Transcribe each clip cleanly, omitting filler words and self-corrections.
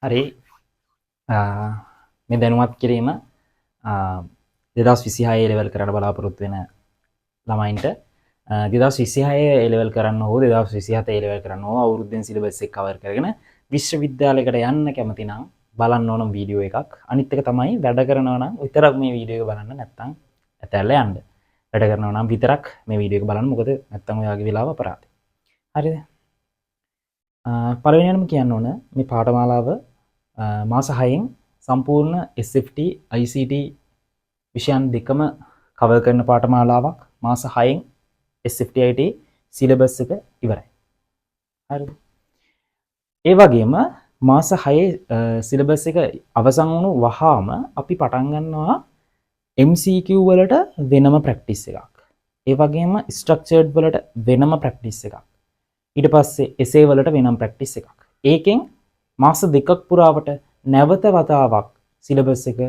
හරි මේ දැනුවත් කිරීම 2026 ලෙවල් කරන්න බලාපොරොත්තු වෙන ළමයින්ට 2026 ලෙවල් කරන්න හෝ 2027 ලෙවල් කරන්න හෝ අවුරුද්දෙන් සිලබස් එක කවර් කරගෙන විශ්වවිද්‍යාලයකට යන්න කැමති නම් බලන්න ඕන වීඩියෝ එකක්. අනිත් එක තමයි වැඩ කරනවා නම් විතරක් මේ වීඩියෝ එක බලන්න, නැත්නම් ඇතැල්ලා යන්න. වැඩ කරනවා නම් විතරක් මේ වීඩියෝ එක බලන්න. මොකද නැත්නම් ඔයාගේ වෙලාව අපරාධයි. හරිද? පළවෙනියෙන්ම කියන්න ඕන මේ පාඨමාලාව මාස 6න් සම්පූර්ණ SFT ICT විෂයන් දෙකම කවර් කරන පාඨමාලාවක්. මාස 6න් SFT IT සිලබස් එක ඉවරයි. හරිද? ඒ වගේම මාස 6 සිලබස් එක අවසන් වුණු වහාම අපි පටන් ගන්නවා MCQ වලට වෙනම ප්‍රැක්ටිස් එකක්. ඒ වගේම ස්ට්‍රක්චර්ඩ් වලට වෙනම ප්‍රැක්ටිස් එකක්. ඊට පස්සේ essay වලට වෙනම ප්‍රැක්ටිස් එකක්. ඒකෙන් මාස දෙකක් පුරාවට නැවත වතාවක් සිලබස් එක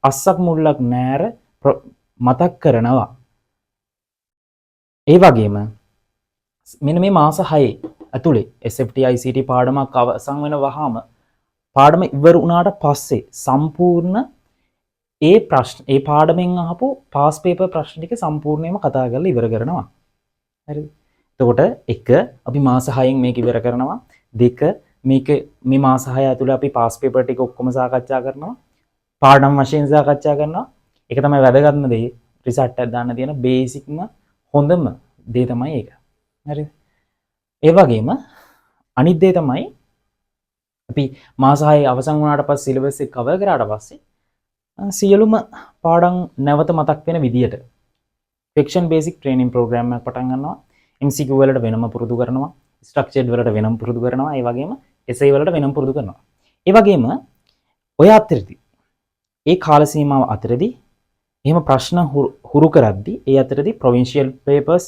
අස්සක් මුල්ලක් නැර මතක් කරනවා. ඒ වගේම මෙන්න මේ මාස 6 ඇතුලේ SFT ICT පාඩමක් අවසන් වෙන වහාම පාඩම ඉවර වුණාට පස්සේ සම්පූර්ණ ඒ පාඩමෙන් අහපු පාස් පේපර් ප්‍රශ්න ටික සම්පූර්ණයෙන්ම කතා කරලා ඉවර කරනවා. හරිද? එතකොට එක අපි මාස 6න් මේක ඉවර කරනවා. දෙක මේක මේ මාස 6 ඇතුළේ අපි පාස් පේපර් ටික ඔක්කොම සාකච්ඡා කරනවා. පාඩම් වශයෙන් සාකච්ඡා කරනවා. ඒක තමයි වැදගත්ම දේ. රිසර්ච් එකක් දාන්න තියෙන බේසික්ම හොඳම දේ තමයි ඒක. හරිද? ඒ වගේම අනිත් දේ තමයි අපි මාස 6 අවසන් වුණාට පස්සේ සිලබස් එක කවර් කරාට පස්සේ සියලුම පාඩම් නැවත මතක් වෙන විදියට ෆික්ෂන් බේසික් ට්‍රේනින් ප්‍රෝග්‍රෑම් එකක් පටන් ගන්නවා. MCQ වලට වෙනම පුරුදු කරනවා. ස්ට්‍රක්චර්ඩ් වලට වෙනම පුරුදු කරනවා. ඒ වගේම essay වලට වෙනම පුරුදු කරනවා. ඒ වගේම ඔය අතරදී ඒ කාල සීමාව අතරදී එහෙම ප්‍රශ්න හුරු කරද්දී ඒ අතරදී ප්‍රොවින්ෂියල් පේපර්ස්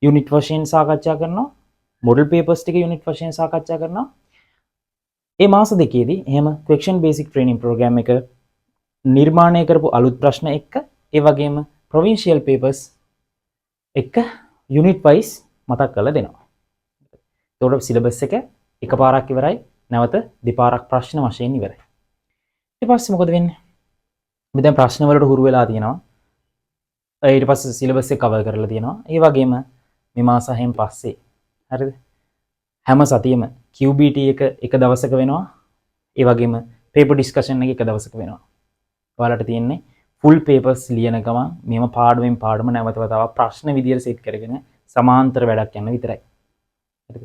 යුනිට් වශයෙන් සාකච්ඡා කරනවා. මොඩල් පේපර්ස් ටික යුනිට් වශයෙන් සාකච්ඡා කරනවා. ඒ මාස දෙකේදී එහෙම ෆික්ෂන් බේසික් ට්‍රේනින් ප්‍රෝග්‍රෑම් එක නිර්මාණය කරපු අලුත් ප්‍රශ්න එක්ක ඒ වගේම ප්‍රොවින්ෂියල් පේපර්ස් එක්ක යුනිට් වයිස් මතක් කරලා දෙනවා. එතකොට සිලබස් එක එකපාරක් ඉවරයි, නැවත දෙපාරක් ප්‍රශ්න වශයෙන් ඉවරයි. ඊට පස්සේ මොකද වෙන්නේ? අපි දැන් ප්‍රශ්න වලට හුරු වෙලා තියෙනවා. ඊට පස්සේ සිලබස් එක කවර් කරලා තියෙනවා. ඒ වගේම මේ මාස 6න් පස්සේ හරිද? හැම සතියෙම QBT එක දවසක වෙනවා. ඒ වගේම පේපර් ඩිස්කෂන් එක දවසක වෙනවා. ඔයාලට තියෙන්නේ ෆුල් පේපර්ස් ලියන ගමන් මේම පාඩමෙන් පාඩම නැවත වතාවක් ප්‍රශ්න විදියට සෙට් කරගෙන සමාන්තර වැඩක් යන විතරයි. හරිද?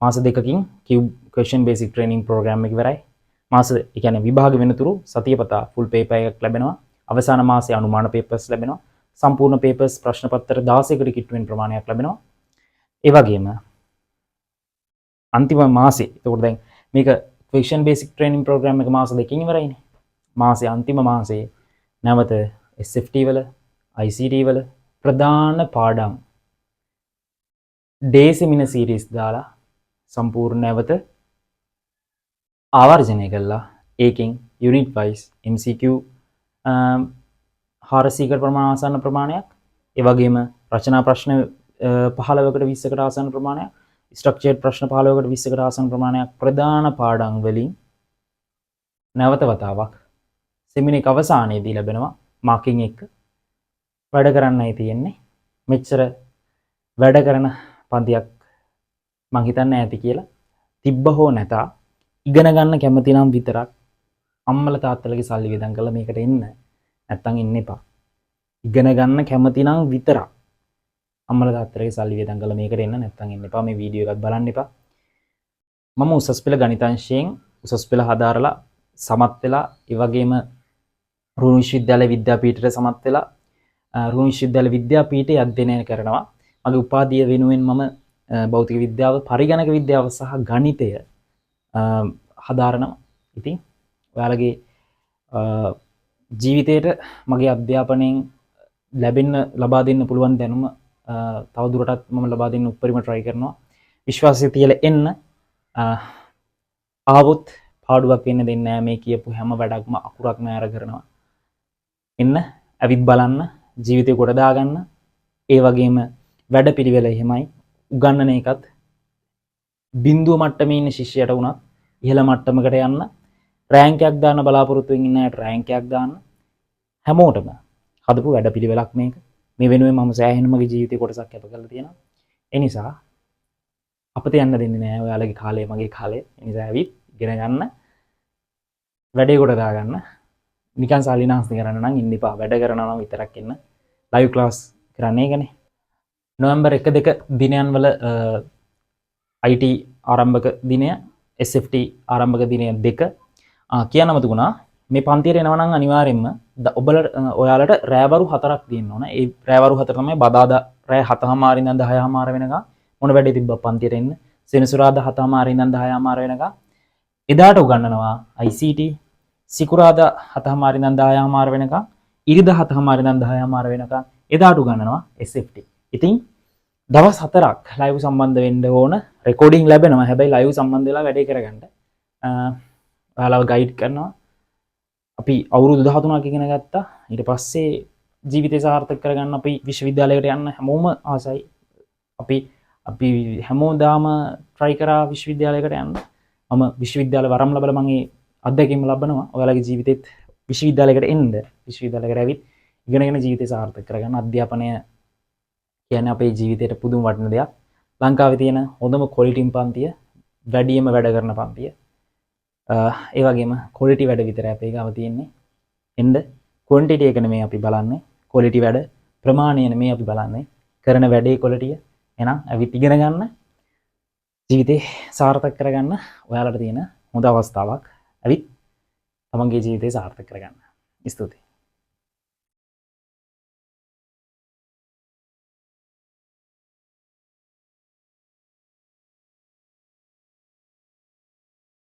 මාස දෙකකින් question basic training program එක ඉවරයි. ඒ කියන්නේ විභාග වෙනතුරු සතියපතා ෆුල් පේපර් එකක් ලැබෙනවා. අවසාන මාසයේ අනුමාන පේපර්ස් ලැබෙනවා. සම්පූර්ණ පේපර්ස් ප්‍රශ්න පත්‍ර 16කට කිට්ටු වෙන ප්‍රමාණයක් ලැබෙනවා. ඒ වගේම අන්තිම මාසේ එතකොට දැන් මේක question basic training program එක මාස දෙකකින් ඉවරයිනේ. මාසේ අන්තිම මාසේ නැවත SFT වල ICT වල ප්‍රධාන පාඩම් ඩේ සෙමිනර් සීරීස් දාලා සම්පූර්ණ නැවත ආවර්ජනය කළා. ඒකෙන් යුනිට් වයිස් MCQ 400කට ප්‍රමාණ ආසන්න ප්‍රමාණයක්, ඒ වගේම රචනා ප්‍රශ්න 15කට 20කට ආසන්න ප්‍රමාණයක්, ස්ට්‍රක්චර්ඩ් ප්‍රශ්න 15කට 20කට ආසන්න ප්‍රමාණයක් ප්‍රධාන පාඩම් වලින් නැවත වතාවක් සෙමිනර් එක අවසානයේදී ලැබෙනවා මාකින් එක. වැඩ කරන්නයි තියෙන්නේ. මෙච්චර වැඩ කරන පන්තියක් මං හිතන්නේ ඇති කියලා. තිබ්බ හෝ නැතා ඉගෙන ගන්න කැමති නම් විතරක් අම්මලා තාත්තලාගේ සල්ලි වියදම් කරලා මේකට එන්න. නැත්තම් එන්න එපා. ඉගෙන ගන්න කැමති නම් විතරක් අම්මලා තාත්තලාගේ සල්ලි වියදම් කරලා මේකට එන්න. නැත්තම් එන්න එපා. මේ වීඩියෝ එකත් බලන්න එපා. මම උසස් පෙළ ගණිතාංශයෙන් උසස් පෙළ හදාරලා සමත් වෙලා ඒ වගේම රුහුණු විශ්වවිද්‍යාල විද්‍යාපීඨයට සමත් වෙලා රුහුණු විශ්වවිද්‍යාල විද්‍යාපීඨයේ අධ්‍යයනය කරනවා. මගේ උපාධිය වෙනුවෙන් මම භෞතික විද්‍යාව, පරිගණක විද්‍යාව සහ ගණිතය හදාරනවා. ඉතින් ඔයාලගේ ජීවිතයට මගේ අධ්‍යාපනයෙන් ලබා දෙන්න පුළුවන් දැනුම තව දුරටත් මම ලබා දෙන්න උපරිම try කරනවා. විශ්වාසය තියලා එන්න. ආවොත් පාඩුවක් වෙන්න දෙන්නේ නැහැ. මේ කියපු හැම වැඩක්ම අකුරක් නෑර කරනවා. එන්න, ඇවිත් බලන්න, ජීවිතේ කොට දාගන්න. ඒ වගේම වැඩපිළිවෙල එහෙමයි. උගන්නන එකත් බිඳුව මට්ටමේ ඉන්න ශිෂ්‍යයට වුණත් ඉහළ මට්ටමකට යන්න රෑන්ක් එකක් දාන්න බලාපොරොත්තු වෙමින් ඉන්න අයට රෑන්ක් එකක් දාන්න හැමෝටම හදපු වැඩපිළිවෙලක් මේක. මේ වෙනුවෙන් මම සෑහෙන මගේ ජීවිතේ කොටසක් කැප කරලා තියෙනවා. ඒ නිසා අපිට යන්න දෙන්නේ නැහැ ඔයාලගේ කාලය මගේ කාලය. ඒ නිසා ඇවිත් ඉගෙන ගන්න වැඩේ කොට දාගන්න. නිකන් සල්ලිනාස්ති කරන්න නම් ඉන්න එපා. වැඩ කරනවා නම් විතරක් ඉන්න. ලයිව් ක්ලාස් කරන්නේ ඒකනේ. නොවැම්බර් 1 2 දිනයන් වල IT ආරම්භක දිනය SFT ආරම්භක දිනය 2 කියන්නම තිබුණා. මේ පන්තියට එනවා නම් අනිවාර්යෙන්ම ඔයාලට රෑවරු 4ක් තියෙන්න ඕන. ඒ රෑවරු 4 තමයි බදාදා රෑ 7:00 ඉඳන් 10:00 වෙනකම් මොන වැඩේ තිබ්බ පන්තියට එන්න. සෙනසුරාදා 7:00 ඉඳන් 10:00 වෙනකම් එදාට උගන්වනවා ICT. සිකුරාදා 7:00 ඉඳන් 10:00 වෙනකම්, ඉරිදා 7:00 ඉඳන් 10:00 වෙනකම් එදාට උගන්වනවා SFT. ඉතින් දවස් 4ක් ලයිව් සම්බන්ධ වෙන්න ඕන. රෙකෝඩින් ලැබෙනවා. හැබැයි ලයිව් සම්බන්ධ වෙලා වැඩේ කරගන්න. ඔයාලව ගයිඩ් කරනවා. අපි අවුරුදු 13ක් ඉගෙන ගත්තා. ඊට පස්සේ ජීවිතය සාර්ථක කරගන්න අපි විශ්වවිද්‍යාලයකට යන්න හැමෝම ආසයි. අපි හැමෝදාම try කරා විශ්වවිද්‍යාලයකට යන්න. මම විශ්වවිද්‍යාල වරම් ලැබලා මම ඒ අත්දැකීම් ලබනවා. ඔයාලගේ ජීවිතේත් විශ්වවිද්‍යාලයකට එන්න. විශ්වවිද්‍යාලයකට ඇවිත් ඉගෙනගෙන ජීවිතය සාර්ථක කරගන්න. අධ්‍යාපනය කියන්නේ අපේ ජීවිතයට පුදුම වටින දෙයක්. ලංකාවේ තියෙන හොඳම ක්වොලිටි පන්තිය, වැඩිම වැඩ කරන පන්තිය. ඒ වගේම ක්වොලිටි වැඩ විතරයි අපේ ගාව තියෙන්නේ. එන්න ක්වොන්ටිටි එක නෙමෙයි අපි බලන්නේ. ක්වොලිටි වැඩ ප්‍රමාණය නෙමෙයි අපි බලන්නේ. කරන වැඩේ ක්වොලිටිය. එහෙනම් ඇවිත් ඉගෙන ගන්න. ජීවිතේ සාර්ථක කරගන්න ඔයාලට තියෙන හොඳ අවස්ථාවක්. ඇවිත් තමන්ගේ ජීවිතේ සාර්ථක කරගන්න. ස්තුතියි.